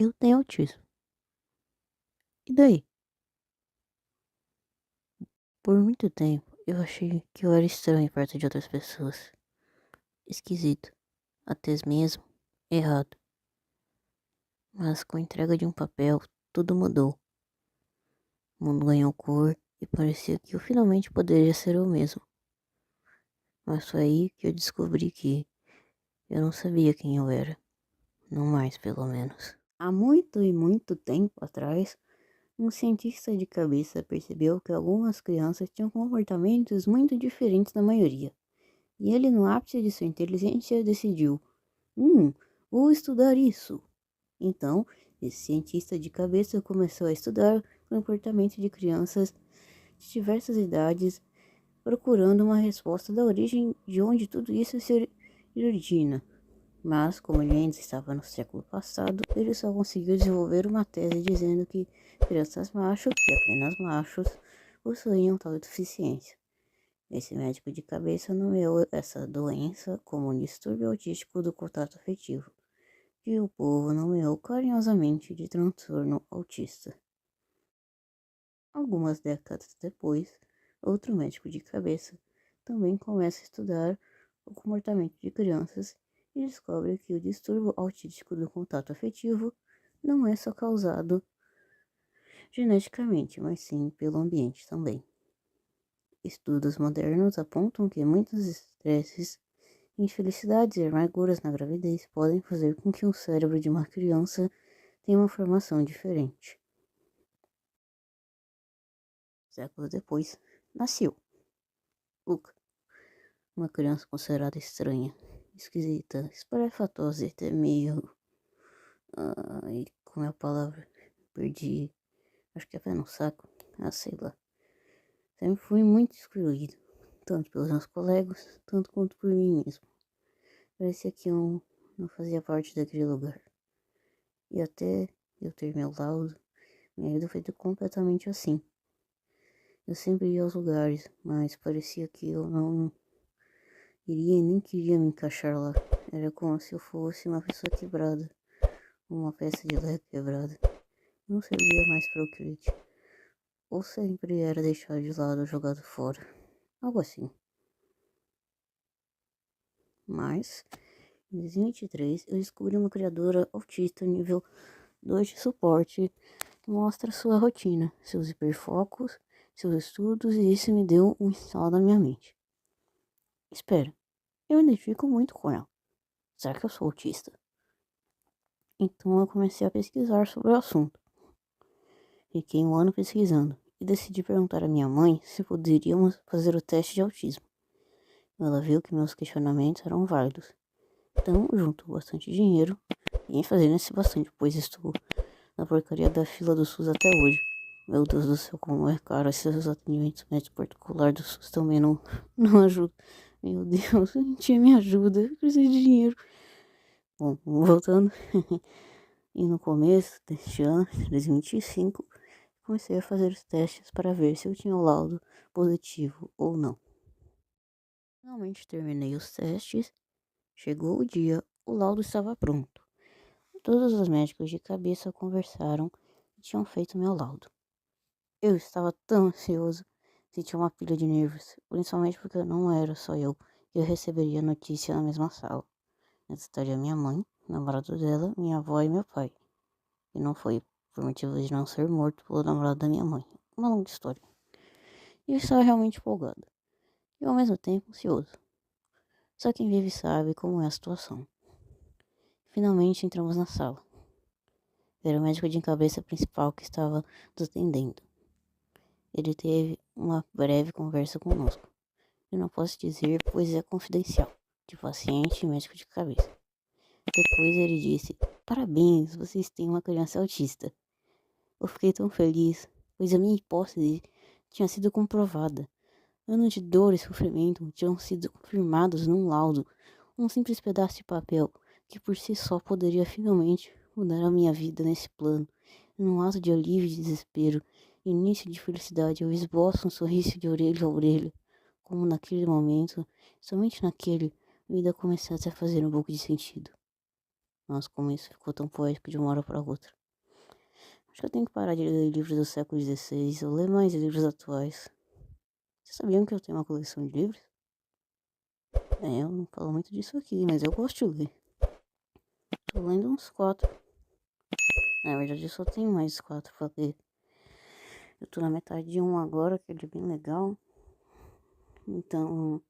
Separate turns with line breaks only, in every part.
Eu tenho autismo. E daí? Por muito tempo, eu achei que eu era estranho perto de outras pessoas. Esquisito. Até mesmo errado. Mas com a entrega de um papel, tudo mudou. O mundo ganhou cor e parecia que eu finalmente poderia ser eu mesmo. Mas foi aí que eu descobri que eu não sabia quem eu era. Não mais, pelo menos. Há muito e muito tempo atrás, um cientista de cabeça percebeu que algumas crianças tinham comportamentos muito diferentes da maioria. E ele, no ápice de sua inteligência, decidiu: vou estudar isso. Então, esse cientista de cabeça começou a estudar o comportamento de crianças de diversas idades, procurando uma resposta da origem de onde tudo isso se origina. Mas, como ele ainda estava no século passado, ele só conseguiu desenvolver uma tese dizendo que crianças machos, e apenas machos, possuíam tal deficiência. Esse médico de cabeça nomeou essa doença como um distúrbio autístico do contato afetivo, que o povo nomeou carinhosamente de transtorno autista. Algumas décadas depois, outro médico de cabeça também começa a estudar o comportamento de crianças e descobre que o distúrbio autístico do contato afetivo não é só causado geneticamente, mas sim pelo ambiente também. Estudos modernos apontam que muitos estresses, infelicidades e amarguras na gravidez podem fazer com que o cérebro de uma criança tenha uma formação diferente. Séculos depois, nasceu Luca, uma criança considerada estranha, esquisita, espalhafatosa e até meio... como é a palavra? Perdi. Acho que é pé no saco. Sei lá. Sempre fui muito excluído, tanto pelos meus colegas, tanto quanto por mim mesmo. Parecia que eu não fazia parte daquele lugar. E até eu ter meu laudo, minha vida foi completamente assim. Eu sempre ia aos lugares, mas parecia que eu não iria e nem queria me encaixar lá. Era como se eu fosse uma pessoa quebrada, uma peça de lego quebrada. Não servia mais para o crítico. Ou sempre era deixado de lado ou jogado fora. Algo assim. Mas, em 2023, eu descobri uma criadora autista nível 2 de suporte que mostra sua rotina, seus hiperfocos, seus estudos, e isso me deu um estalo na minha mente. Espera, eu me identifico muito com ela. Será que eu sou autista? Então eu comecei a pesquisar sobre o assunto. Fiquei um ano pesquisando e decidi perguntar à minha mãe se poderíamos fazer o teste de autismo. Ela viu que meus questionamentos eram válidos. Então, juntou bastante dinheiro e fazendo esse bastante, pois estou na porcaria da fila do SUS até hoje. Meu Deus do céu, como é caro esses atendimentos médicos particulares do SUS também não ajudam. Meu Deus, gente, me ajuda, eu preciso de dinheiro. Bom, voltando. E no começo deste ano, 2025, comecei a fazer os testes para ver se eu tinha o laudo positivo ou não. Finalmente terminei os testes, chegou o dia, o laudo estava pronto. Todos os médicos de cabeça conversaram e tinham feito meu laudo. Eu estava tão ansioso, sentia uma pilha de nervos, principalmente porque não era só eu que eu receberia a notícia na mesma sala. Nessa estaria minha mãe, o namorado dela, minha avó e meu pai. E não foi por motivo de não ser morto pelo namorado da minha mãe. Uma longa história. E eu estava realmente empolgado. E ao mesmo tempo ansioso. Só quem vive sabe como é a situação. Finalmente entramos na sala. Era o médico de cabeça principal que estava nos atendendo. Ele teve uma breve conversa conosco. Eu não posso dizer, pois é confidencial, de paciente e médico de cabeça. Depois ele disse: parabéns, vocês têm uma criança autista. Eu fiquei tão feliz, pois a minha hipótese tinha sido comprovada. Anos de dor e sofrimento tinham sido confirmados num laudo, um simples pedaço de papel que por si só poderia finalmente mudar a minha vida nesse plano. Num ato de alívio e desespero, início de felicidade, eu esboço um sorriso de orelha a orelha, como naquele momento, somente naquele, a vida começasse a fazer um pouco de sentido. Nossa, como isso ficou tão poético de uma hora para outra. Acho que eu tenho que parar de ler livros do século XVI, eu ler mais livros atuais. Vocês sabiam que eu tenho uma coleção de livros? Eu não falo muito disso aqui, mas eu gosto de ler. Tô lendo uns 4. Na verdade, eu só tenho mais 4 pra ler. Eu tô na metade de um agora, que é bem legal. Então,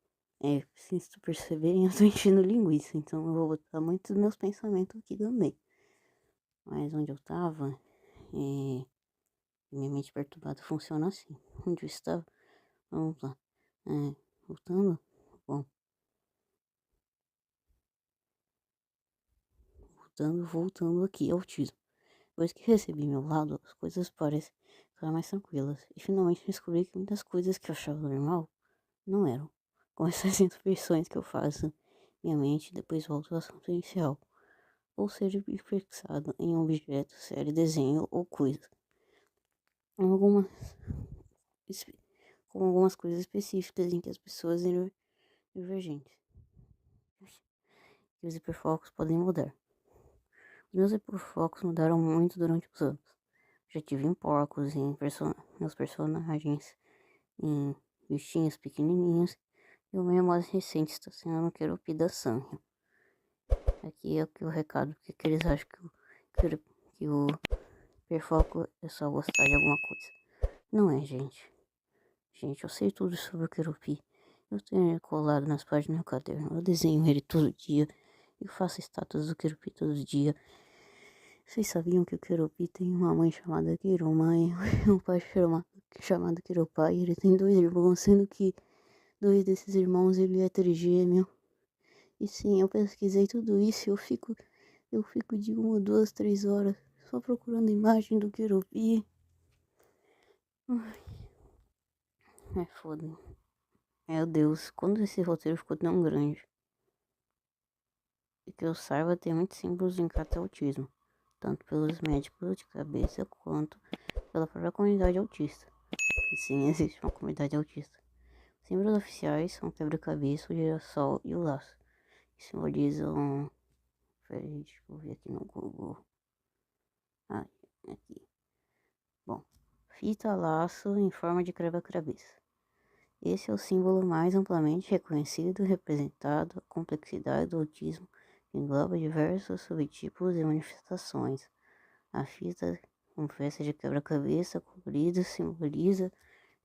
se tu perceberem, eu tô enchendo linguiça. Então, eu vou botar muitos meus pensamentos aqui também. Mas onde eu tava, minha mente perturbada funciona assim. Onde eu estava? Vamos lá. Voltando? Bom. Voltando aqui, autismo. Depois que recebi meu laudo, as coisas parecem ficar mais tranquilas. E finalmente descobri que muitas coisas que eu achava normal não eram. Com essas introspecções que eu faço, minha mente depois volta ao assunto inicial. Ou seja, fixado em um objeto, série, desenho ou coisa. Com algumas, com algumas coisas específicas em que as pessoas eram divergentes. E os hiperfocos podem mudar. Os meus hiperfocos mudaram muito durante os anos. Já tive em porcos, meus personagens, em bichinhos pequenininhos. E o meu mais recente está sendo no Querupi da Sanrio. Aqui é o recado, porque eles acham que o hiperfoco é só gostar de alguma coisa. Não é, gente. Gente, eu sei tudo sobre o Querupi. Eu tenho ele colado nas páginas do caderno. Eu desenho ele todo dia. Eu faço estátuas do Querupi todo dia. Vocês sabiam que o Querupi tem uma mãe chamada Quiromai e um pai chamado Queropai? Ele tem 2 irmãos, sendo que 2 desses irmãos ele é trigêmeo. E sim, eu pesquisei tudo isso e eu fico de 1, 2, 3 horas só procurando imagem do Querupi. É foda. Meu Deus, quando esse roteiro ficou tão grande? E que eu saiba, tem muitos símbolos em cada autismo, tanto pelos médicos de cabeça quanto pela própria comunidade autista. E sim, existe uma comunidade autista. Os símbolos oficiais são o quebra-cabeça, o girassol e o laço, que simbolizam. Peraí, deixa eu ver aqui no Google. Aqui. Bom, fita laço em forma de quebra-cabeça. Esse é o símbolo mais amplamente reconhecido e representado a complexidade do autismo, que engloba diversos subtipos e manifestações. A fita com peça de quebra-cabeça colorida simboliza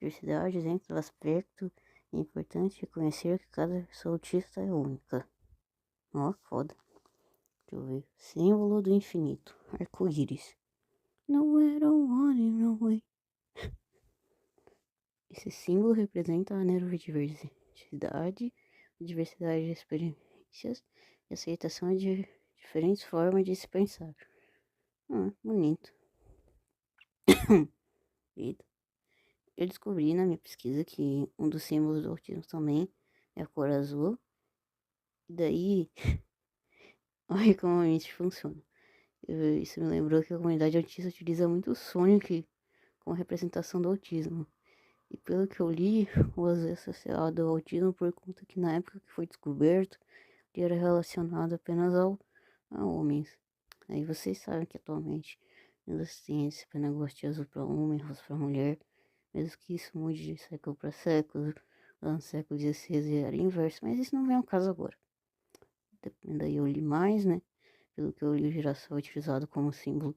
diversidade dentro do aspecto. É importante reconhecer que cada pessoa autista é única. Ó, foda. Deixa eu ver. Símbolo do infinito. Arco-íris. Não era one away. Esse símbolo representa a neurodiversidade, a diversidade de experiências e aceitação de diferentes formas de se pensar. Bonito. Eu descobri na minha pesquisa que um dos símbolos do autismo também é a cor azul. E daí, olha como a mente funciona. Isso me lembrou que a comunidade autista utiliza muito o Sonic como representação do autismo. E pelo que eu li, o azul é associado ao autismo por conta que na época que foi descoberto, ele era relacionado apenas a homens. Aí vocês sabem que atualmente ainda tem esse negócio de azul para homem, rosa para mulher. Mesmo que isso mude de século para século, lá no século XVI era inverso, mas isso não vem ao caso agora. Daí eu li mais, né? Pelo que eu li, o girassol é utilizado como símbolo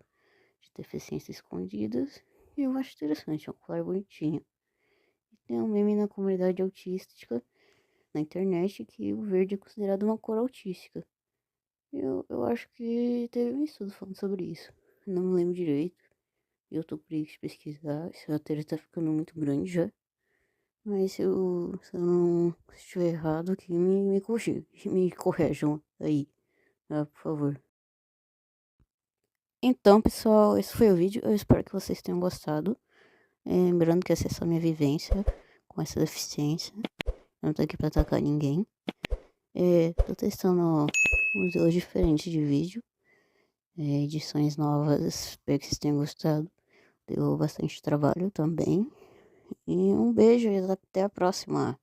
de deficiências escondidas. E eu acho interessante, é um colar bonitinho. E tem um meme na comunidade autística na internet que o verde é considerado uma cor autística. Eu acho que teve um estudo falando sobre isso. Não me lembro direito. Eu tô por isso pesquisar. Esse roteiro tá ficando muito grande já. Mas se eu não estiver errado, que me corrijam aí, tá? Por favor. Então, pessoal, esse foi o vídeo. Eu espero que vocês tenham gostado. Lembrando que essa é só minha vivência com essa deficiência. Eu não tô aqui pra atacar ninguém. Tô testando modelos diferentes de vídeo. Edições novas. Espero que vocês tenham gostado. Deu bastante trabalho também. E um beijo e até a próxima.